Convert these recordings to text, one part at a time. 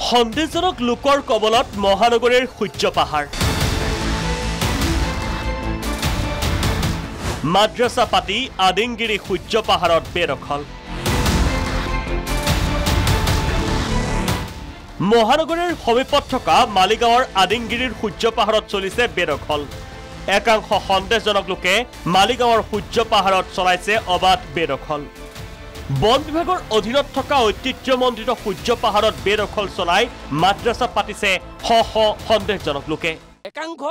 সন্দেহজনক লোকৰ কবলত মহানগৰীৰ সূৰ্য পাহাৰ মাদ্ৰাছা পাতি আদিংগিৰি সূৰ্য পাহাৰত বেদখল মহানগৰীৰ সমীপত থকা মালিগাঁৱৰ আদিংগিৰিৰ সূৰ্য পাহাৰত চলিছে বেদখল একাংশ সন্দেহজনক লোকে মালিগাঁৱৰ সূৰ্য পাহাৰত চলাইছে অবাধ বেদখল বন বিভাগৰ অধীনত থকা ঐতিহ্যমণ্ডিত সূৰ্য পাহাৰত বেদখল চলাই মাদ্ৰাছা পাতিছে শ সন্দেহজনক লোকে একাংশ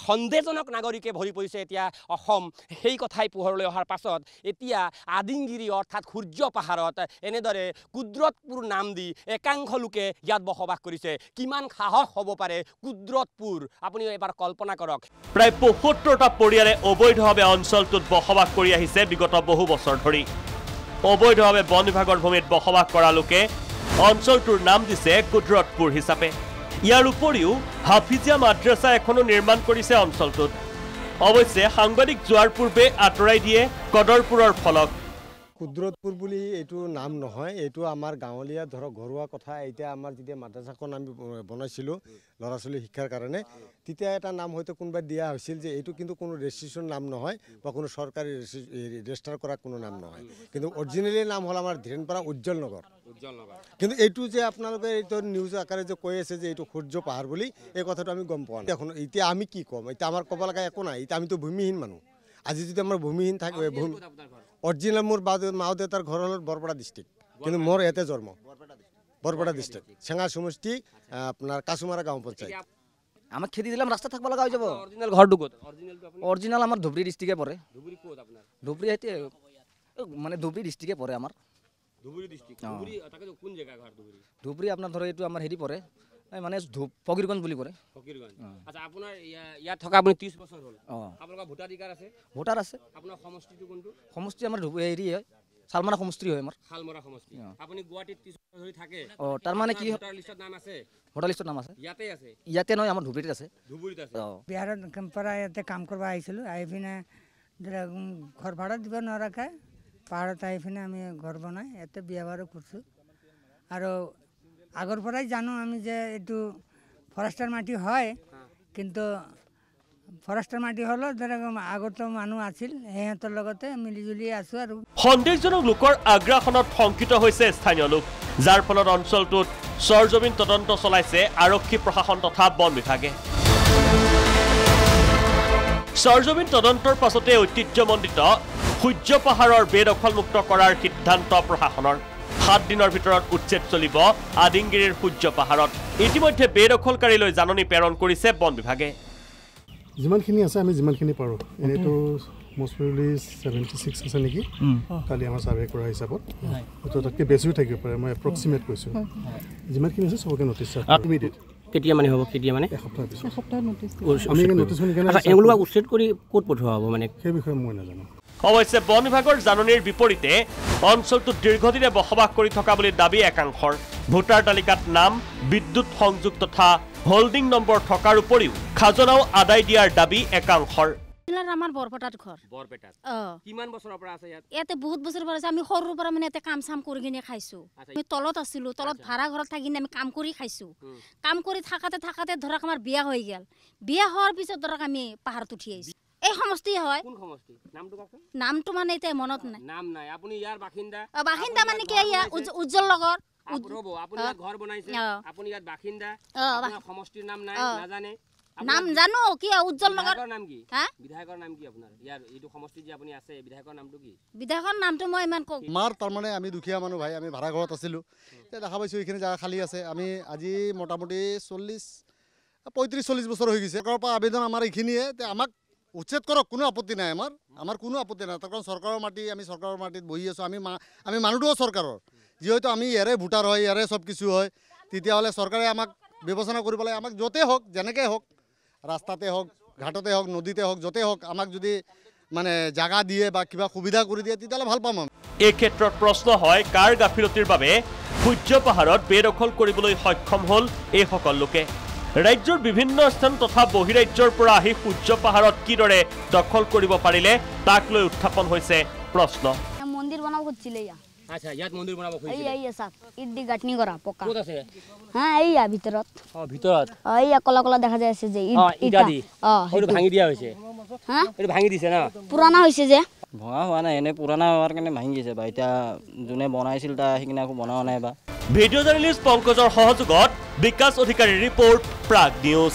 সন্দেহজনক নাগৰিকে ভৰি পৰিছে এতিয়া অসম সেই কথাই পোহৰলৈ অহাৰ পাছত এতিয়া আদিংগিৰি অৰ্থাৎ সূৰ্য পাহাৰত এনেদৰে কুদৰতপুৰ নাম দি একাংশ লোকে ইয়াত বসবাস কৰিছে কিমান সাহস হ'ব পাৰে কুদৰতপুৰ আপুনি এবাৰ কল্পনা কৰক প্ৰায় ৭৫টা পৰিয়ালে অবৈধভাৱে অঞ্চলটোত বসবাস কৰি আহিছে বিগত বহু বছৰ ধৰি অবৈধভাৱে বন বিভাগৰ ভূমিত বসবাস কৰা লোকে অঞ্চলটোৰ নাম দিছে কুদৰতপুৰ হিচাপে ইয়াৰ উপৰিও হাফিজিয়া মাদ্ৰাছা এখনো নিৰ্মাণ কৰিছে অঞ্চলটোত অৱশ্যে সাংবাদিক যোৱাৰ পূৰ্বে আঁতৰাই দিয়ে কদৰপুৰৰ ফলক কুদৰতপুৰ বুলি এইটো নাম নহয় এইটো আমাৰ গাঁৱলীয়া ধৰক ঘৰুৱা কথা এতিয়া আমাৰ যেতিয়া মাদ্ৰাছাখন আমি বনাইছিলোঁ ল'ৰা ছোৱালী শিক্ষাৰ কাৰণে তেতিয়া এটা নাম হয়তো কোনোবাই দিয়া হৈছিল যে এইটো কিন্তু কোনো ৰেজিষ্ট্ৰেশ্যন নাম নহয় বা কোনো চৰকাৰী ৰেজিষ্টাৰ কৰা কোনো নাম নহয় কিন্তু অৰিজিনেলি নাম হ'ল আমাৰ ধীৰেণপাৰা উজ্জ্বল নগৰ কিন্তু এইটো যে আপোনালোকে এইটো নিউজ আকাৰে যে কৈ আছে যে এইটো সূৰ্য পাহাৰ বুলি এই কথাটো আমি গম পোৱা নাই এখন এতিয়া আমি কি ক'ম এতিয়া আমাৰ ক'ব লগা একো নাই এতিয়া আমিতো ভূমিহীন মানুহ আজি যদি আমাৰ ভূমিহীন থাকে অৰিজিনেল মোৰ মা দেউতাৰ ঘৰ হ'ল বৰপেটা ডিষ্ট্ৰিক্ট কিন্তু মোৰ ইয়াতে জন্ম বৰপেটা ডিষ্ট্ৰিক্ট চেঙা সমষ্টি আপোনাৰ কাছুমাৰা গাঁও পঞ্চায়ত আমাক খেতি দিলাম ৰাস্তা থাকিব লগা হৈ যাব অৰিজিনেল ঘৰটো ক'ত অৰিজিনেল আমাৰ ধুবুৰী ডিষ্ট্ৰিক্টে পৰে ধুবুৰী ক'ত আপোনাৰ ধুবুৰী এতিয়া মানে ধুবুৰী ডিষ্ট্ৰিক্টে পৰে আমাৰ ধুবুৰী ডিষ্ট্ৰিক্ট ধুবুৰী তাকে কোন জায়গা ঘৰ ধুবুৰী ধুবুৰী আপোনাৰ ধৰে এইটো আমাৰ হেৰি পৰে মানে ফকিৰগঞ্জ বুলি পৰে ফকিৰগঞ্জ আচ্ছা আপোনাৰ ইয়াত থকা আপুনি 30 বছৰ হ'ল আপোনালোকৰ ভোটাধিকাৰ আছে ভোটাৰ আছে আপোনাৰ সমষ্টিটো কোনটো সমষ্টি আমাৰ হেৰি হয় শালমৰা সমষ্টি হয় আমাৰ শালমৰা সমষ্টি আপুনি গুৱাহাটীত 30 বছৰ ধৰি থাকে তাৰ মানে কি ভোটাৰ লিষ্টত নাম আছে ভোটাৰ লিষ্টত নাম আছে ইয়াতে নহয় আমাৰ ধুবুৰীত আছে বিহাৰত পৰা ইয়াতে কাম কৰিব আহিছিলোঁ আহি পিনে ঘৰ ভাড়া দিব নোৱাৰাকৈ পাহাৰত আহি পিনে আমি ঘৰ বনাই ইয়াতে বিয়া বাৰু কৰিছোঁ আৰু আগৰ পৰাই জানো আমি যে এইটো ফৰেষ্টাৰ মাটি হয় কিন্তু ফৰেষ্টাৰ মাটি হ'লেও ধৰক আগতো মানুহ আছিল সিহঁতৰ লগতে মিলিজুলি আছোঁ আৰু সন্দেহজনক লোকৰ আগ্ৰাসনত শংকিত হৈছে স্থানীয় লোক যাৰ ফলত অঞ্চলটোত সৰজমিন তদন্ত চলাইছে আৰক্ষী প্ৰশাসন তথা বন বিভাগে সৰজমিন তদন্তৰ পাছতে ঐতিহ্যমণ্ডিত সূৰ্য পাহাৰৰ বেদখলমুক্ত কৰাৰ সিদ্ধান্ত প্ৰশাসনৰ 7 দিনৰ ভিতৰত উচ্ছেদ চলিব আদিংগিৰিৰ সূৰ্য পাহাৰত ইতিমধ্যে বেদখলকাৰীলৈ জাননী প্ৰেৰণ কৰিছে বন বিভাগে যিমানখিনি আছে আমি যিমানখিনি পাৰোঁ এনেতো মোষ্ট প্ৰবলি 76 আছে নেকি কালি আমাৰ ছাৰ্ভে কৰা হিচাপত তো তাতকৈ বেছিও থাকিব পাৰে মই এপ্ৰক্সিমেট কৈছোঁ যিমানখিনি আছে চবকে নটিছ ইমিডিয়েট কেতিয়া মানে হ'ব কেতিয়া মানে এসপ্তাহৰ পিছত আমি নটিছ এওঁলোকক উচ্ছেদ কৰি ক'ত পঠোৱা হ'ব মানে সেই বিষয়ে মই নাজানো অৱশ্যে বন বিভাগৰ জাননীৰ বিপৰীতে অঞ্চলটোত দীৰ্ঘদিনে বসবাস কৰি থকা বুলি দাবী একাংশৰ ভোটাৰ তালিকাত নাম বিদ্যুৎ সংযোগ তথা হোল্ডিং নম্বৰ থকাৰ উপৰিও খাজনাও আদায় দিয়াৰ দাবী একাংশৰ আমাৰ বৰপেটাত ঘৰ বৰপেটাত কিমান বছৰৰ পৰা আছে ইয়াতে বহুত বছৰৰ পৰা আছে আমি সৰুৰ পৰা মানে ইয়াতে কাম চাম কৰি কিনে খাইছোঁ আমি তলত আছিলোঁ তলত ভাড়া ঘৰত থাকি আমি কাম কৰি খাইছোঁ কাম কৰি থাকাতে ধৰক আমাৰ বিয়া হৈ গ'ল বিয়া হোৱাৰ পিছত ধৰক আমি পাহাৰত উঠি আহিছোঁ এই সমষ্টি হয় কোন সমষ্টি নামটো কওকচোন নামটো মানে এতিয়া মনত নাই নাম নাই আপুনি ইয়াৰ বাসিন্দা বাসিন্দা মানে কি উজ্জ্বল লগৰ আপুনি ইয়াত ঘৰ বনাইছে আপুনি ইয়াত বাসিন্দা আপোনাৰ সমষ্টিৰ নাম নাই নাজানে নাম জানো কি উজ্জ্বল লগৰ নাম কি বিধায়কৰ নাম কি আপোনাৰ ইয়াৰ এইটো সমষ্টি যে আপুনি আছে বিধায়কৰ নামটো কি বিধায়কৰ নামটো মই ইমান কওঁ আমাৰ তাৰমানে আমি দুখীয়া মানুহ ভাই আমি ভাড়া ঘৰত আছিলোঁ এতিয়া দেখা পাইছোঁ এইখিনি জেগা খালী আছে আমি আজি মোটামুটি 35-40 বছৰ হৈ গৈছে চৰকাৰৰ পৰা আবেদন আমাৰ এইখিনিয়ে আমাক উচ্ছেদ কৰক কোনো আপত্তি নাই আমাৰ কোনো আপত্তি নাই তাৰ কাৰণ চৰকাৰৰ মাটি আমি চৰকাৰৰ মাটিত বহি আছোঁ আমি মানুহটোও চৰকাৰৰ যিহেতু আমি ইয়াৰে ভোটাৰ হয় ইয়াৰে চব কিছু হয় তেতিয়াহ'লে চৰকাৰে আমাক বিবেচনা কৰিব লাগে আমাক য'তে হওক যেনেকৈ হওক ৰাস্তাতে হওক ঘাটতে হওক নদীতে হওক য'তে হওক আমাক যদি মানে জাগা দিয়ে বা কিবা সুবিধা কৰি দিয়ে তেতিয়াহ'লে ভাল পাম আমি এই ক্ষেত্ৰত প্ৰশ্ন হয় কাৰ গাফিলতিৰ বাবে সূৰ্য পাহাৰত বেদখল কৰিবলৈ সক্ষম হ'ল এইসকল লোকে ৰাজ্যৰ বিভিন্ন স্থান তথা বহিৰাজ্যৰ পৰা আহি সূৰ্য পাহাৰত কিদৰে দখল কৰিব পাৰিলে তাক লৈ উত্থাপন হৈছে প্ৰশ্ন মন্দিৰ বনাব খুজিছিলে আচ্ছা ইয়াত মন্দিৰ বনাব খুজিছে এই চাক ইট দি গাঁথনি কৰা পকা ক'ত আছে হ্যাঁ এইয়া ভিতৰত ভিতৰত এইয়া কলা কলা দেখা যায় আছে যে ইটা দি সেইটো ভাঙি দিয়া হৈছে হ্যাঁ এইটো ভাঙি দিছে না পুৰণা হৈছে যে ভঙা হোৱা নাই এনে পুৰণা হোৱাৰ কাৰণে ভাঙি গৈছে বা এতিয়া যোনে বনাইছিল তাৰ সেইখিনি আকৌ বনাৱা নাই বা ভিডিঅ' জাৰ্নেলিষ্ট পংকজৰ সহযোগত বিকাশ অধিকাৰীৰ ৰিপৰ্ট প্ৰাগ নিউজ